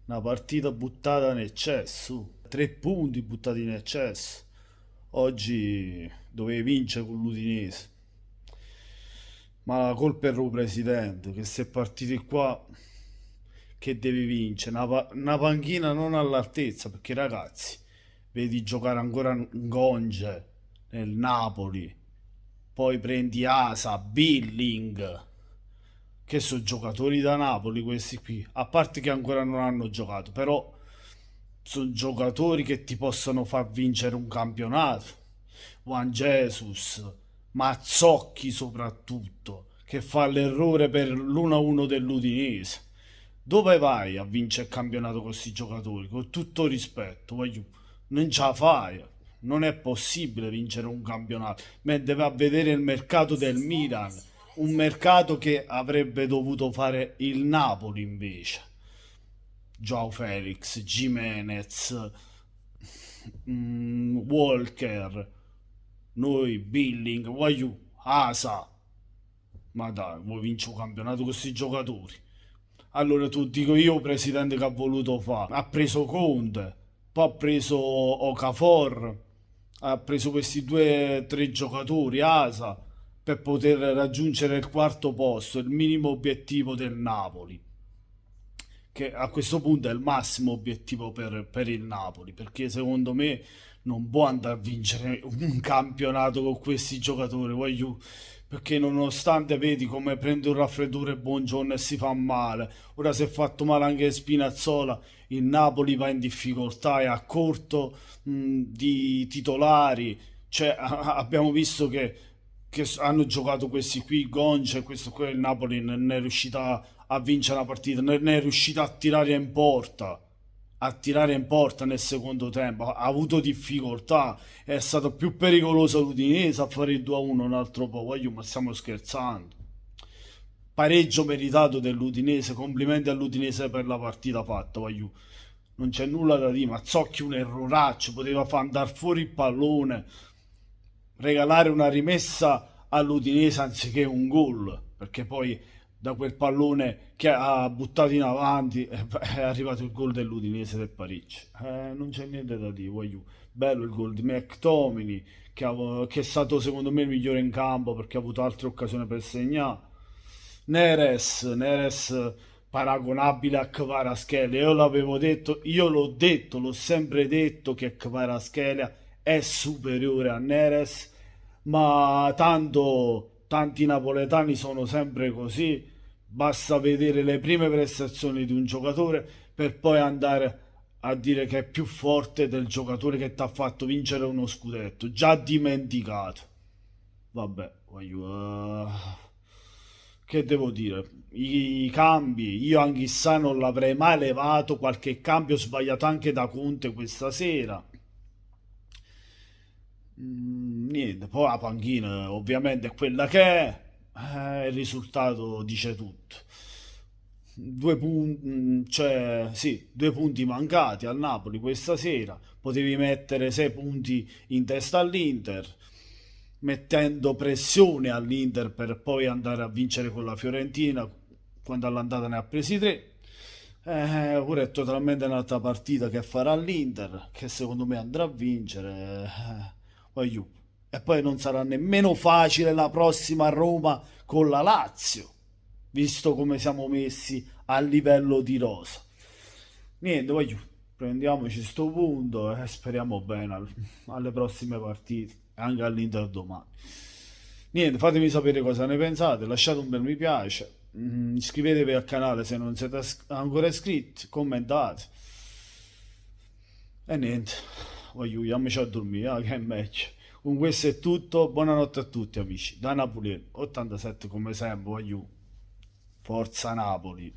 Una partita buttata nel cesso, 3 punti buttati nel cesso. Oggi dovevi vincere con l'Udinese, ma la colpa è il presidente che se partiti qua che devi vincere, una panchina non all'altezza, perché ragazzi, vedi giocare ancora Gonge nel Napoli, poi prendi Asa, Billing, che sono giocatori da Napoli questi qui, a parte che ancora non hanno giocato, però sono giocatori che ti possono far vincere un campionato. Juan Jesus, Mazzocchi soprattutto, che fa l'errore per l'1-1 dell'Udinese. Dove vai a vincere il campionato con questi giocatori? Con tutto rispetto, non ce la fai. Non è possibile vincere un campionato. Mentre va a vedere il mercato del Milan, un mercato che avrebbe dovuto fare il Napoli invece. Joao Felix, Jimenez, Walker, noi, Billing, Asa. Ma dai, vuoi vincere un campionato con questi giocatori? Allora tu dico io, presidente, che ha voluto fare. Ha preso Conte, poi ha preso Okafor, ha preso questi 2 o 3 giocatori, Asa, per poter raggiungere il quarto posto, il minimo obiettivo del Napoli, che a questo punto è il massimo obiettivo per il Napoli, perché secondo me non può andare a vincere un campionato con questi giocatori, perché nonostante vedi come prende un raffreddore Buongiorno e si fa male, ora si è fatto male anche Spinazzola, il Napoli va in difficoltà, è a corto di titolari, cioè abbiamo visto che hanno giocato questi qui, Gonce, questo qui, il Napoli non è riuscita a vincere la partita, non è riuscita a tirare in porta nel secondo tempo, ha avuto difficoltà, è stato più pericoloso l'Udinese a fare il 2-1 un altro po', ma stiamo scherzando. Pareggio meritato dell'Udinese, complimenti all'Udinese per la partita fatta, non c'è nulla da dire, Mazzocchi un erroraccio, poteva far andare fuori il pallone, regalare una rimessa all'Udinese anziché un gol, perché poi da quel pallone che ha buttato in avanti è arrivato il gol dell'Udinese del pareggio. Non c'è niente da dire, bello il gol di McTominay che è stato secondo me il migliore in campo perché ha avuto altre occasioni per segnare. Neres paragonabile a Kvaratskhelia, io l'avevo detto, io l'ho detto, l'ho sempre detto che Kvaratskhelia è superiore a Neres, ma tanti napoletani sono sempre così, basta vedere le prime prestazioni di un giocatore per poi andare a dire che è più forte del giocatore che ti ha fatto vincere uno scudetto, già dimenticato. Vabbè, che devo dire? I cambi, io Anghissà non l'avrei mai levato, qualche cambio sbagliato anche da Conte questa sera. Niente, poi la panchina ovviamente è quella che è, il risultato dice tutto. 2 punti, cioè sì, 2 punti mancati al Napoli questa sera, potevi mettere 6 punti in testa all'Inter, mettendo pressione all'Inter per poi andare a vincere con la Fiorentina, quando all'andata ne ha presi 3. Ora è totalmente un'altra partita che farà l'Inter, che secondo me andrà a vincere. Voglio. E poi non sarà nemmeno facile la prossima a Roma con la Lazio, visto come siamo messi a livello di rosa. Niente, prendiamoci sto punto e speriamo bene alle prossime partite, anche all'Inter domani. Niente, fatemi sapere cosa ne pensate, lasciate un bel mi piace, iscrivetevi al canale se non siete ancora iscritti, commentate. E niente, andiamoci a dormire, che è meglio. Con questo è tutto, buonanotte a tutti amici, da Napoli 87 come sempre, Forza Napoli.